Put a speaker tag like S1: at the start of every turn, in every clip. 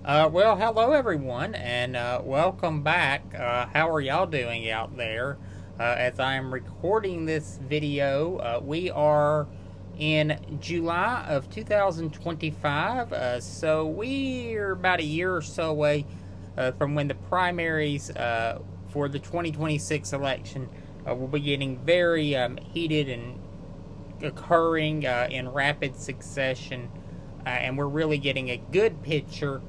S1: Well, hello everyone, and welcome back. How are y'all doing out there? As I am recording this video, we are in July of 2025, so we're about a year or so away from when the primaries for the 2026 election will be getting very heated and occurring in rapid succession, and we're really getting a good picture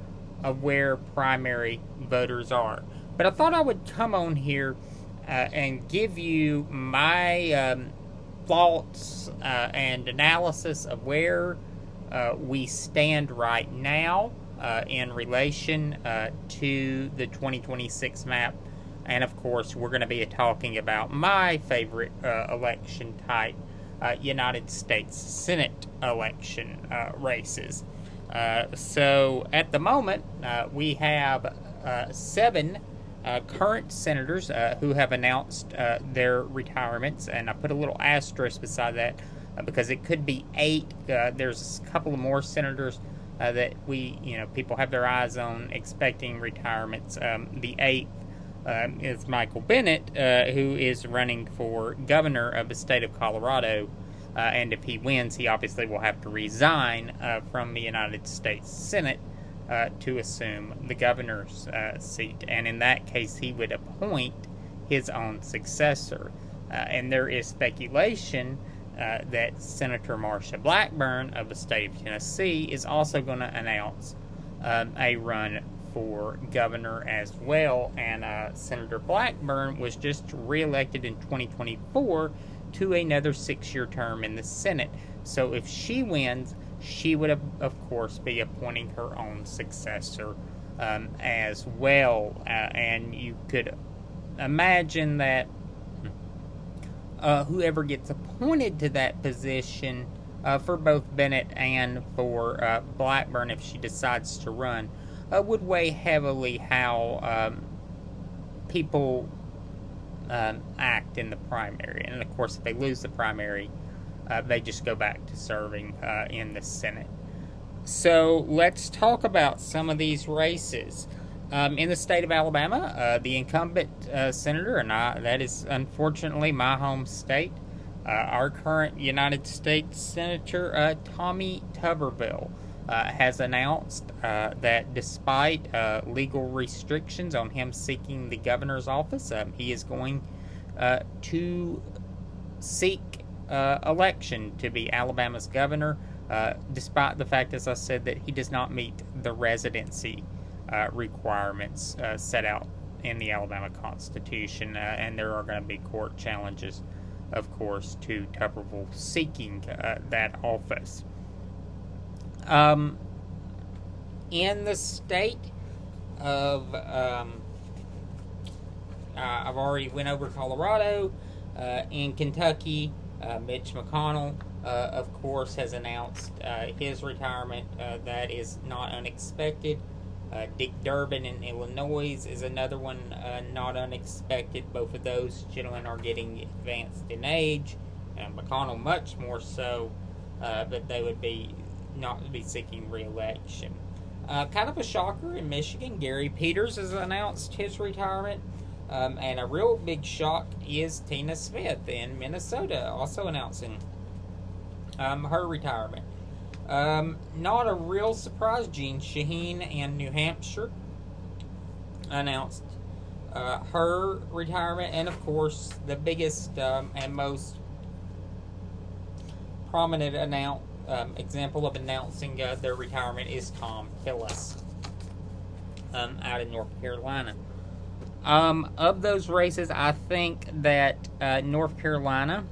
S1: of where primary voters are. But I thought I would come on here and give you my thoughts and analysis of where we stand right now in relation to the 2026 map. And of course, we're going to be talking about my favorite election type, United States Senate election races. So at the moment, we have 7 current senators who have announced their retirements, and I put a little asterisk beside that because it could be 8. There's a couple of more senators that people have their eyes on expecting retirements. The 8th is Michael Bennet, who is running for governor of the state of Colorado. And if he wins, he obviously will have to resign from the United States Senate to assume the governor's seat. And in that case, he would appoint his own successor. And there is speculation that Senator Marsha Blackburn of the state of Tennessee is also going to announce a run for governor as well. And Senator Blackburn was just reelected in 2024 to another 6-year term in the Senate. So if she wins, she would, of course, be appointing her own successor as well. And you could imagine that whoever gets appointed to that position for both Bennet and for Blackburn, if she decides to run, would weigh heavily how people act in the primary. And of course, if they lose the primary, they just go back to serving in the Senate. So let's talk about some of these races. In the state of Alabama, the incumbent senator, and that is unfortunately my home state, our current United States Senator Tommy Tuberville has announced that despite legal restrictions on him seeking the governor's office, he is going to seek election to be Alabama's governor, despite the fact, as I said, that he does not meet the residency requirements set out in the Alabama Constitution, and there are going to be court challenges, of course, to Tuberville seeking that office. In the state of, I've already went over Colorado. In Kentucky, Mitch McConnell, of course, has announced his retirement. That is not unexpected. Dick Durbin in Illinois is another one, not unexpected. Both of those gentlemen are getting advanced in age, and McConnell much more so, but they would not be seeking re-election. Kind of a shocker in Michigan, Gary Peters has announced his retirement, and a real big shock is Tina Smith in Minnesota also announcing her retirement. Not a real surprise, Jeanne Shaheen in New Hampshire announced her retirement, and of course the biggest and most prominent example of announcing their retirement is Tom Tillis out in North Carolina. Of those races, I think that North Carolina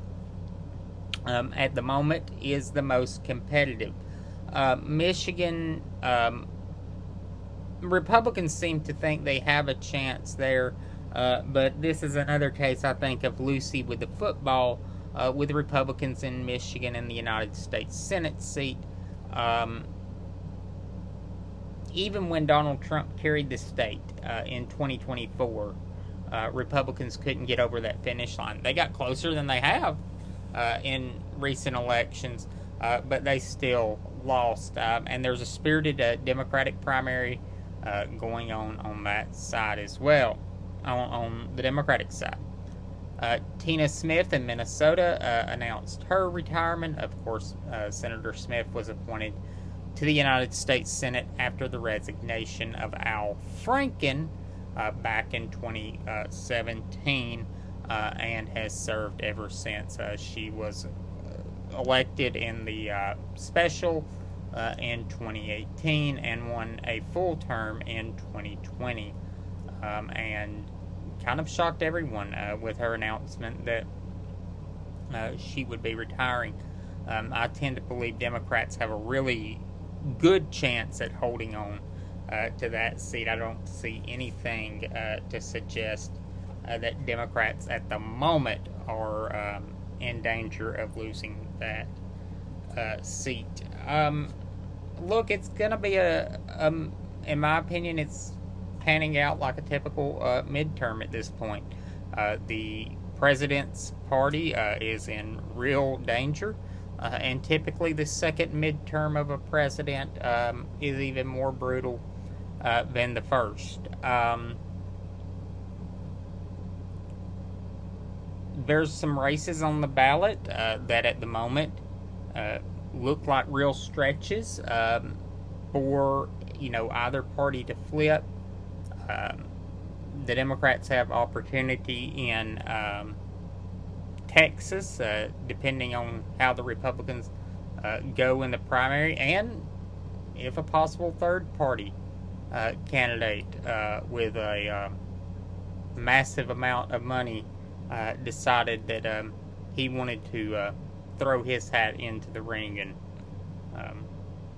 S1: at the moment is the most competitive. Michigan, Republicans seem to think they have a chance there, but this is another case, I think, of Lucy with the football with the Republicans in Michigan and the United States Senate seat. Even when Donald Trump carried the state in 2024, Republicans couldn't get over that finish line. They got closer than they have in recent elections, but they still lost. And there's a spirited Democratic primary going on that side as well, on the Democratic side. Tina Smith in Minnesota announced her retirement. Of course, Senator Smith was appointed to the United States Senate after the resignation of Al Franken back in 2017 and has served ever since. She was elected in the special in 2018 and won a full term in 2020, and kind of shocked everyone with her announcement that she would be retiring. I tend to believe Democrats have a really good chance at holding on to that seat. I don't see anything to suggest that Democrats at the moment are in danger of losing that seat. Look, it's going to be in my opinion, it's panning out like a typical midterm at this point. The president's party is in real danger. And typically the second midterm of a president is even more brutal than the first. There's some races on the ballot that at the moment look like real stretches for either party to flip. The Democrats have opportunity in Texas, depending on how the Republicans go in the primary, and if a possible third party candidate with a massive amount of money decided that he wanted to throw his hat into the ring and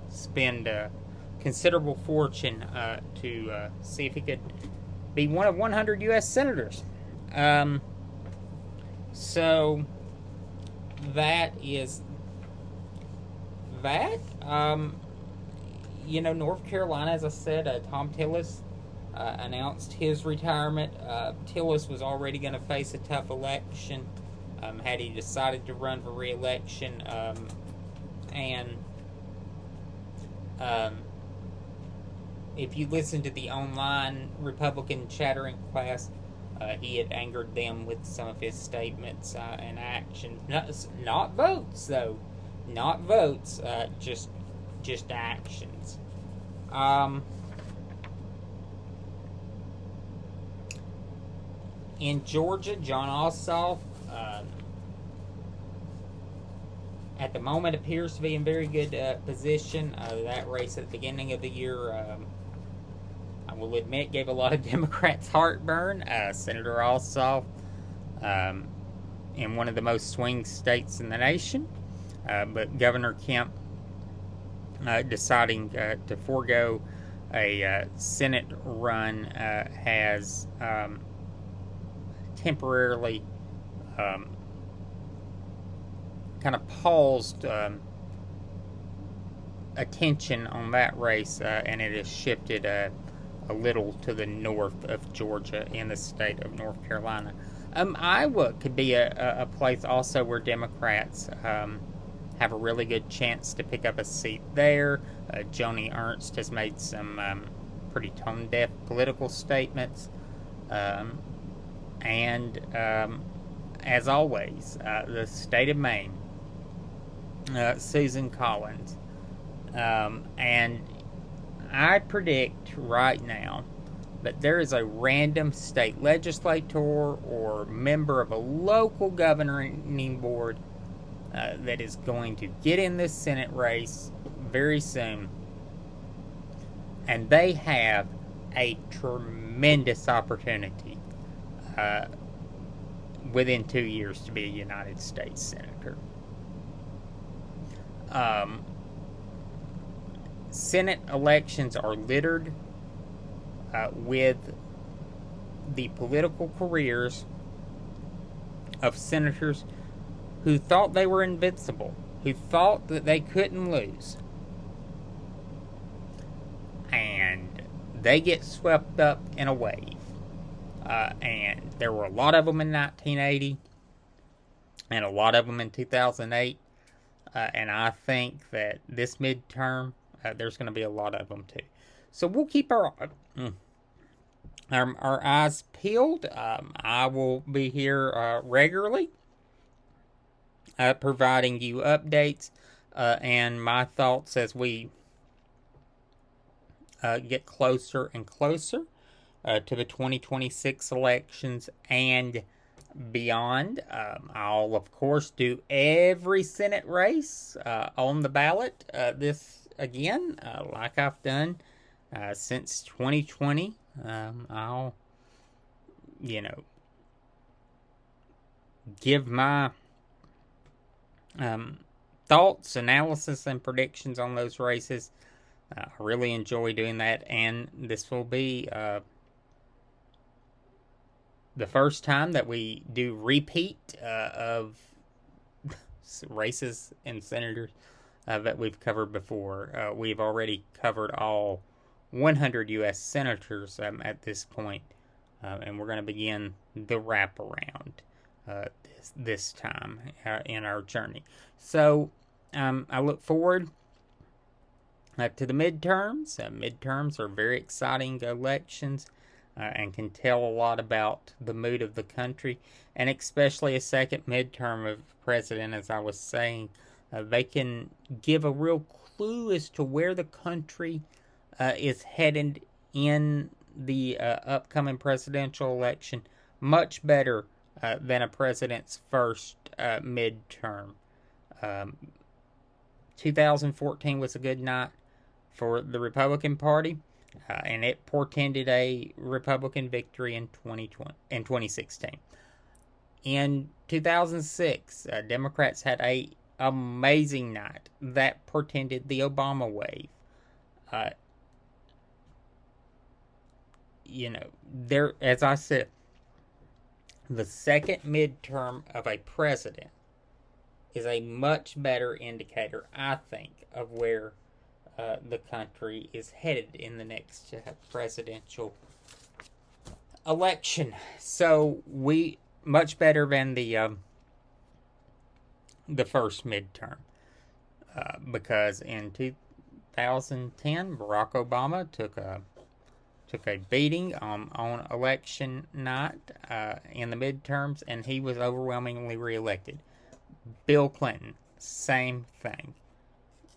S1: spend a considerable fortune to see if he could be one of 100 U.S. senators. So that is that. North Carolina, as I said, Thom Tillis announced his retirement. Tillis was already going to face a tough election had he decided to run for re-election. If you listen to the online Republican chattering class, he had angered them with some of his statements and actions. Not votes, though. Not votes. Just actions. In Georgia, Jon Ossoff at the moment appears to be in very good position. That race at the beginning of the year, I will admit, gave a lot of Democrats heartburn. Senator Ossoff, in one of the most swing states in the nation, but Governor Kemp deciding to forego a Senate run has temporarily kind of paused attention on that race, and it has shifted a little to the north of Georgia in the state of North Carolina. Iowa could be a place also where Democrats have a really good chance to pick up a seat there. Joni Ernst has made some pretty tone-deaf political statements. And as always, the state of Maine, Susan Collins. And I predict right now that there is a random state legislator or member of a local governing board that is going to get in this Senate race very soon. And they have a tremendous opportunity within 2 years to be a United States Senator. Senate elections are littered with the political careers of senators who thought they were invincible, who thought that they couldn't lose. And they get swept up in a wave. And there were a lot of them in 1980 and a lot of them in 2008. And I think that this midterm, there's going to be a lot of them too. So we'll keep our eyes peeled. I will be here regularly, providing you updates and my thoughts as we get closer and closer to the 2026 elections and beyond. I'll, of course, do every Senate race on the ballot this again, like I've done since 2020. I'll, give my thoughts, analysis, and predictions on those races. I really enjoy doing that, and this will be the first time that we do repeat of races and senators that we've covered before. We've already covered all 100 U.S. senators at this point, and we're going to begin the wraparound this time in our journey. So I look forward to the midterms. Midterms are very exciting elections and can tell a lot about the mood of the country, and especially a second midterm of president, as I was saying. They can give a real clue as to where the country is headed in the upcoming presidential election, much better than a president's first midterm. 2014 was a good night for the Republican Party, and it portended a Republican victory in 2016. In 2006, Democrats had a amazing night that portended the Obama wave. There, as I said, the second midterm of a president is a much better indicator, I think, of where the country is headed in the next presidential election. So we much better than the first midterm, because in 2010 Barack Obama took a beating on election night in the midterms, and he was overwhelmingly reelected. Bill Clinton, same thing.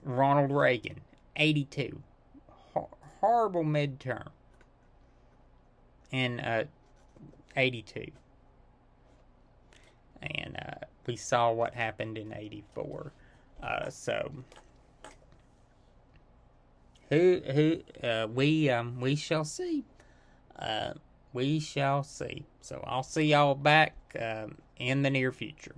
S1: Ronald Reagan, 82. Horrible midterm in 82. And we saw what happened in 84. So we shall see. We shall see. So I'll see y'all back in the near future.